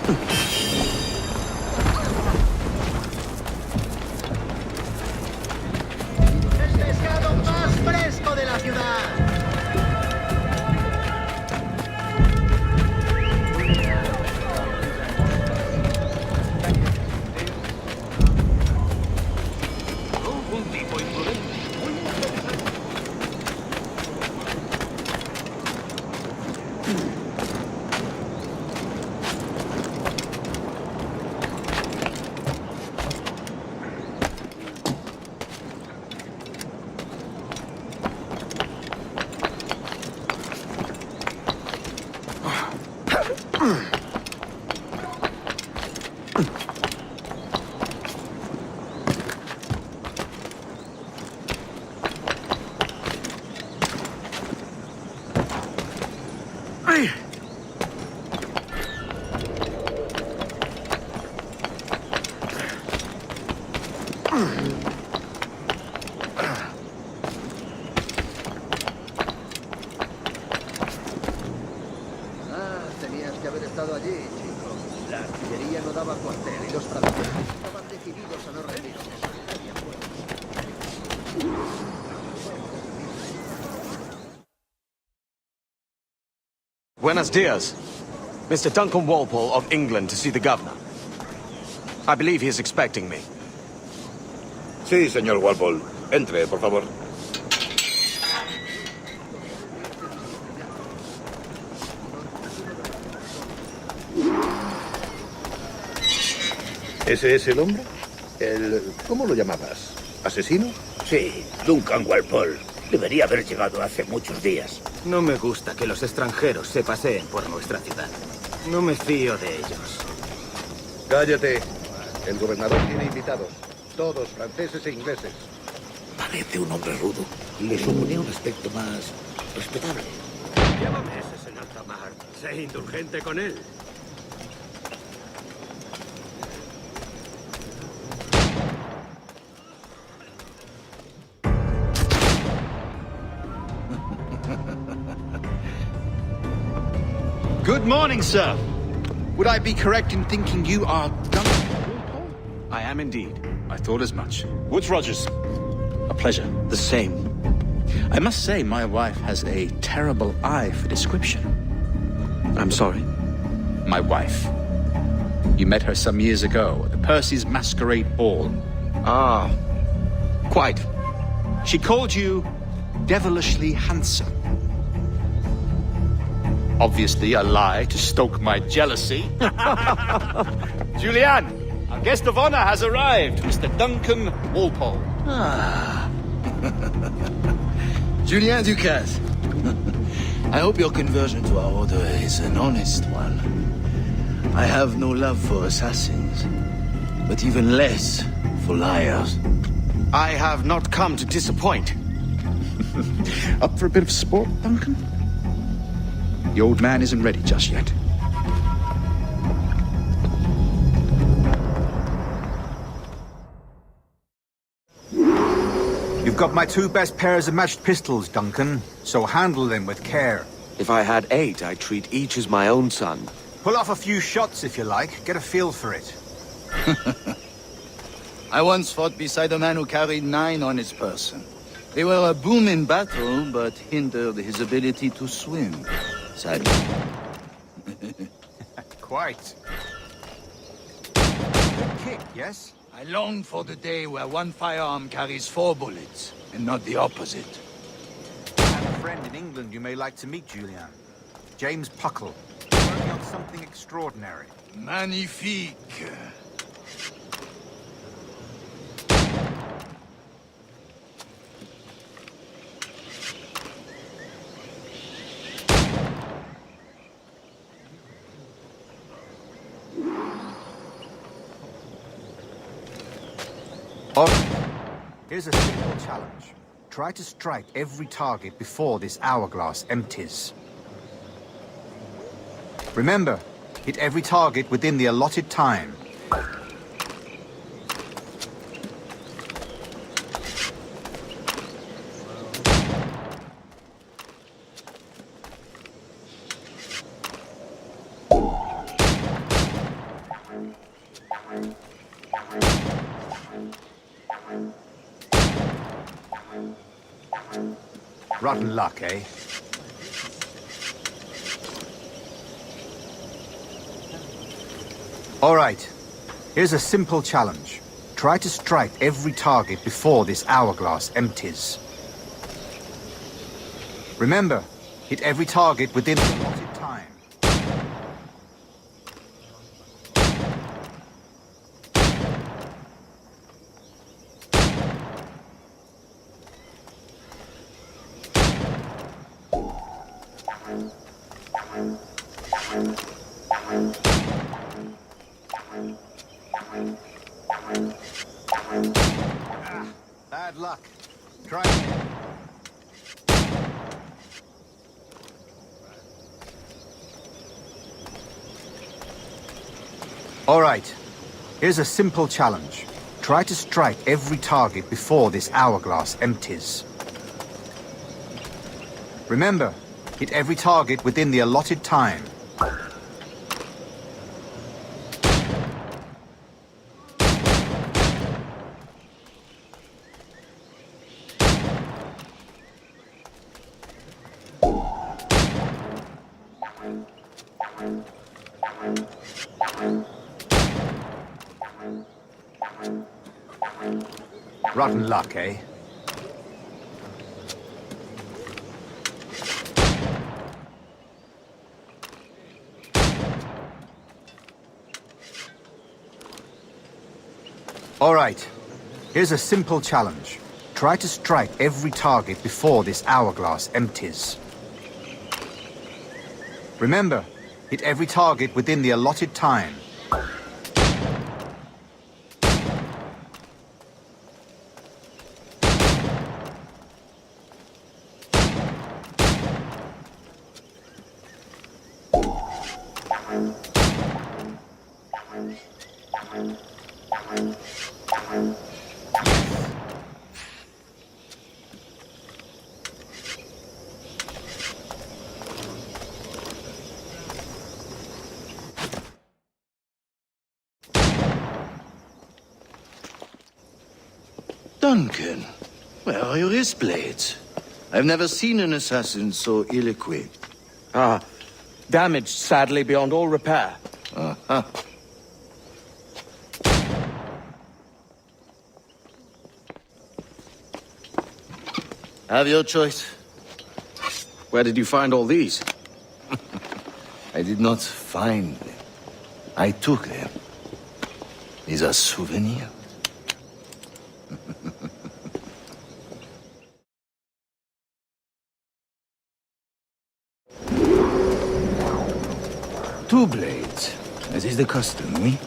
¡El pescado más fresco de la ciudad! Un tipo imprudente. Tenías que haber estado allí, chico. La artillería no daba cuartel y los franceses estaban decididos a no rendirse. Buenos dias. Mr. Duncan Walpole of England to see the governor. I believe he is expecting me. Sí, señor Walpole. Entre, por favor. ¿Ese es el hombre? ¿Cómo lo llamabas? ¿Asesino? Sí, Duncan Walpole. Debería haber llegado hace muchos días. No me gusta que los extranjeros se paseen por nuestra ciudad. No me fío de ellos. Cállate. El gobernador tiene invitados. Todos franceses e ingleses. Parece un hombre rudo. Le suponía un aspecto más respetable. Llámame a ese señor Tamar. Sé indulgente con él. Good morning, sir. Would I be correct in thinking you are Duncan Walpole? I am indeed. I thought as much. Woods Rogers. A pleasure. The same. I must say, my wife has a terrible eye for description. I'm sorry. My wife. You met her some years ago at the Percy's Masquerade Ball. Ah, quite. She called you devilishly handsome. Obviously a lie to stoke my jealousy. Julianne, our guest of honor has arrived, Mr. Duncan Walpole. Ah. Julien Ducasse. I hope your conversion to our order is an honest one. I have no love for assassins, but even less for liars. I have not come to disappoint. Up for a bit of sport, Duncan? The old man isn't ready just yet. You've got my two best pairs of matched pistols, Duncan, so handle them with care. If I had 8, I'd treat each as my own son. Pull off a few shots if you like, get a feel for it. I once fought beside a man who carried 9 on his person. They were a boom in battle, but hindered his ability to swim. Sadly. Quite. Good kick, yes? I long for the day where one firearm carries 4 bullets, and not the opposite. I have a friend in England you may like to meet, Julian. James Puckle. Working on something extraordinary. Magnifique. Here's a simple challenge. Try to strike every target before this hourglass empties. Remember, hit every target within the allotted time. Rotten luck, eh? All right. Here's a simple challenge. Try to strike every target before this hourglass empties. Remember, hit every target within the allotted time. Bad luck. Try again. All right. Here's a simple challenge. Try to strike every target before this hourglass empties. Remember, hit every target within the allotted time. Rotten luck, eh? All right. Here's a simple challenge. Try to strike every target before this hourglass empties. Remember, hit every target within the allotted time. Duncan, where are your wrist blades? I've never seen an assassin so ill-equipped. Ah, damaged sadly beyond all repair. Uh-huh. Have your choice. Where did you find all these? I did not find them. I took them. These are souvenirs. Two blades, as is the custom, oui?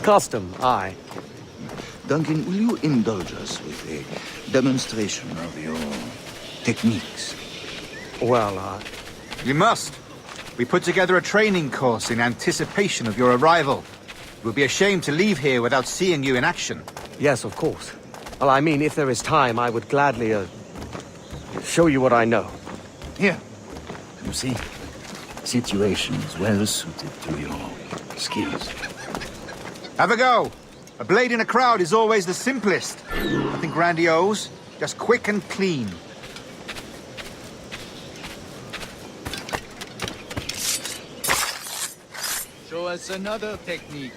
Custom, aye. Duncan, will you indulge us with a demonstration of your techniques? Well, You must. We put together a training course in anticipation of your arrival. It would be a shame to leave here without seeing you in action. yes, of course. Well, I mean, if there is time, I would gladly, show you what I know. Here. You see, situation is well suited to your skills. Have a go. A blade in a crowd is always the simplest. Nothing grandiose, just quick and clean. Show us another technique.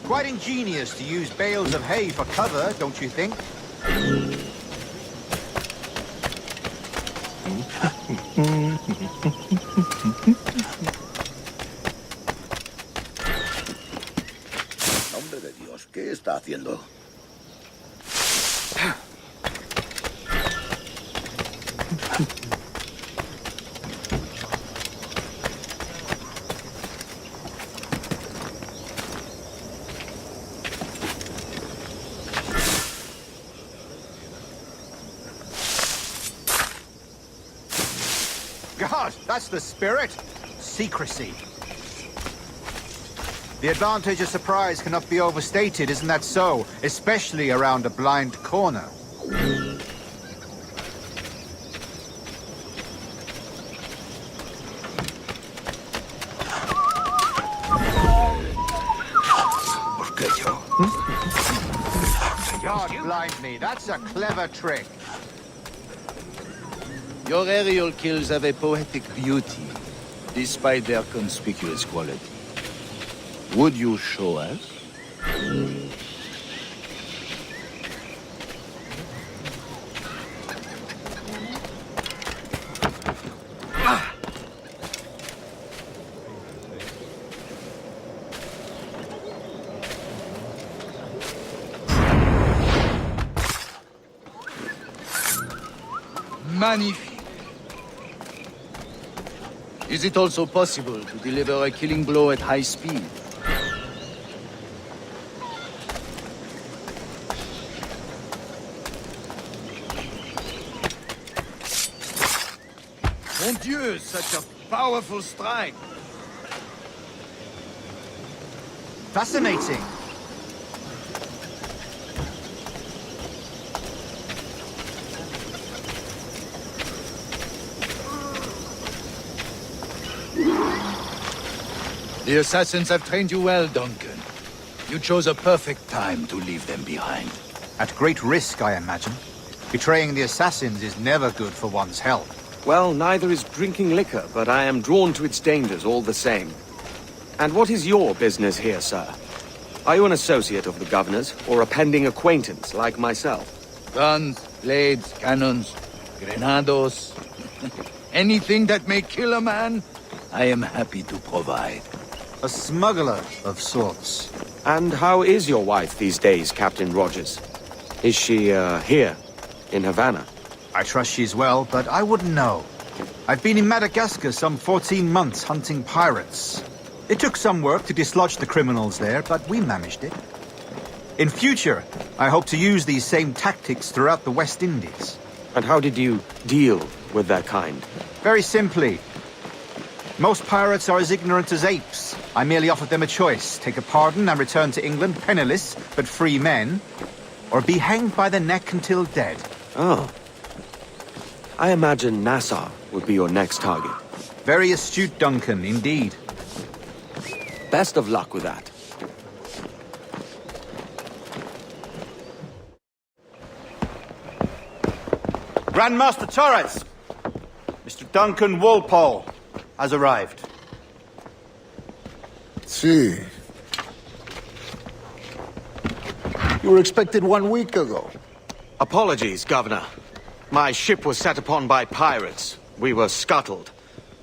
Quite ingenious to use bales of hay for cover, don't you think? Nombre de Dios, ¿qué está haciendo? God, that's the spirit. Secrecy. The advantage of surprise cannot be overstated, isn't that so? Especially around a blind corner. que yo. God blind me, that's a clever trick. Your aerial kills have a poetic beauty, despite their conspicuous quality. Would you show us? Magnifique. Is it also possible to deliver a killing blow at high speed? Mon Dieu, such a powerful strike! Fascinating. The assassins have trained you well, Duncan. You chose a perfect time to leave them behind. At great risk, I imagine. Betraying the assassins is never good for one's health. Well, neither is drinking liquor, but I am drawn to its dangers all the same. And what is your business here, sir? Are you an associate of the governor's, or a pending acquaintance like myself? Guns, blades, cannons, grenados. Anything that may kill a man, I am happy to provide. A smuggler of sorts. And how is your wife these days, Captain Rogers? Is she, here, in Havana? I trust she's well, but I wouldn't know. I've been in Madagascar some 14 months hunting pirates. It took some work to dislodge the criminals there, but we managed it. In future, I hope to use these same tactics throughout the West Indies. And how did you deal with their kind? Very simply. Most pirates are as ignorant as apes. I merely offered them a choice. Take a pardon and return to England penniless, but free men. Or be hanged by the neck until dead. Oh. I imagine Nassau would be your next target. Very astute, Duncan, indeed. Best of luck with that. Grandmaster Torres! Mr. Duncan Walpole has arrived. Sí. You were expected 1 week ago. Apologies, Governor. My ship was set upon by pirates. We were scuttled.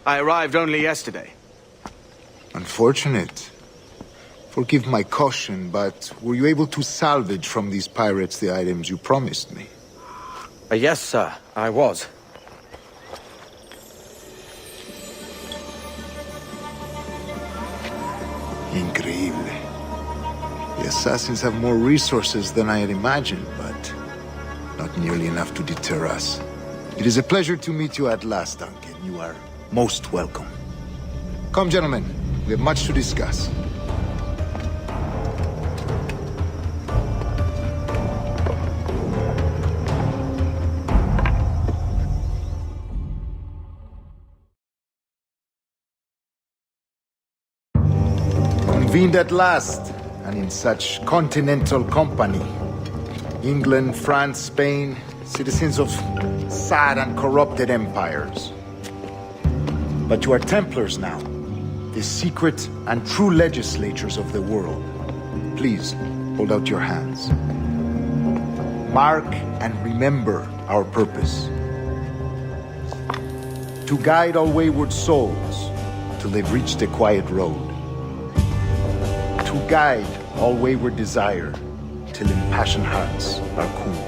I arrived only yesterday. Unfortunate. Forgive my caution, but were you able to salvage from these pirates the items you promised me? Yes, sir, I was. Increíble. The assassins have more resources than I had imagined, but not nearly enough to deter us. It is a pleasure to meet you at last, Duncan. You are most welcome. Come, gentlemen. We have much to discuss. Convened at last, and in such continental company. England, France, Spain, citizens of sad and corrupted empires. But you are Templars now, the secret and true legislatures of the world. Please, hold out your hands. Mark and remember our purpose. To guide all wayward souls till they've reached a quiet road. To guide all wayward desire till impassioned hearts are cooled.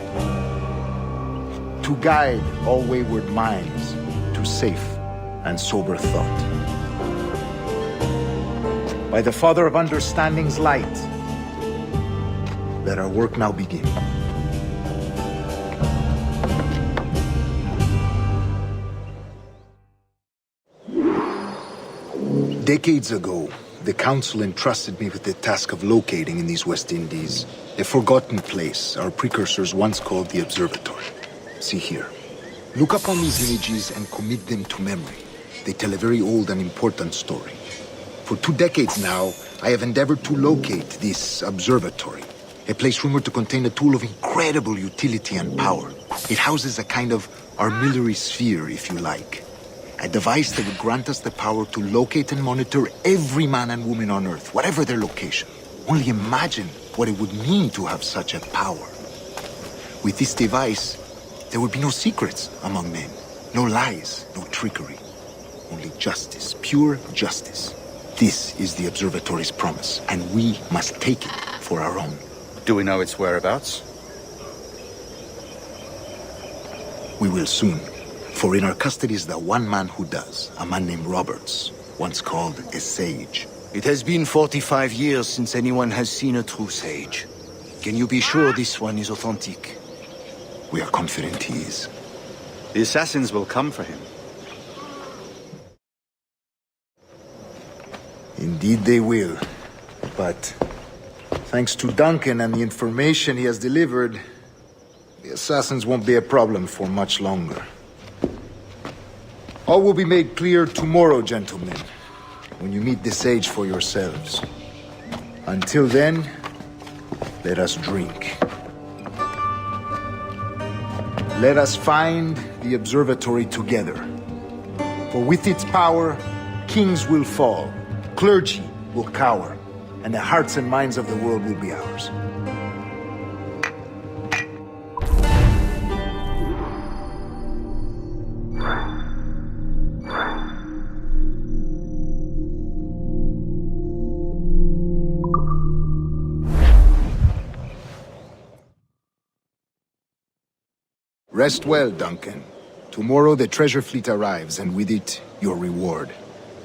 To guide all wayward minds to safe and sober thought. By the Father of Understanding's light, let our work now begin. Decades ago, the Council entrusted me with the task of locating in these West Indies a forgotten place our precursors once called the Observatory. See here. Look upon these images and commit them to memory. They tell a very old and important story. For 2 decades now, I have endeavored to locate this observatory. A place rumored to contain a tool of incredible utility and power. It houses a kind of armillary sphere, if you like. A device that would grant us the power to locate and monitor every man and woman on Earth, whatever their location. Only imagine what it would mean to have such a power. With this device, there would be no secrets among men. No lies, no trickery. Only justice, pure justice. This is the observatory's promise, and we must take it for our own. Do we know its whereabouts? We will soon. For in our custody is the one man who does, a man named Roberts, once called a sage. It has been 45 years since anyone has seen a true sage. Can you be sure this one is authentic? We are confident he is. The assassins will come for him. Indeed they will. But thanks to Duncan and the information he has delivered, the assassins won't be a problem for much longer. All will be made clear tomorrow, gentlemen, when you meet the sage for yourselves. Until then, let us drink. Let us find the observatory together. For with its power, kings will fall, clergy will cower, and the hearts and minds of the world will be ours. Rest well, Duncan. Tomorrow the treasure fleet arrives, and with it, your reward.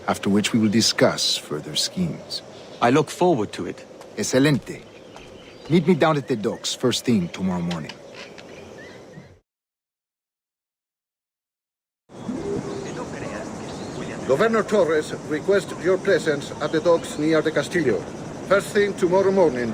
After which we will discuss further schemes. I look forward to it. Excelente. Meet me down at the docks first thing tomorrow morning. Governor Torres requests your presence at the docks near the Castillo. First thing tomorrow morning.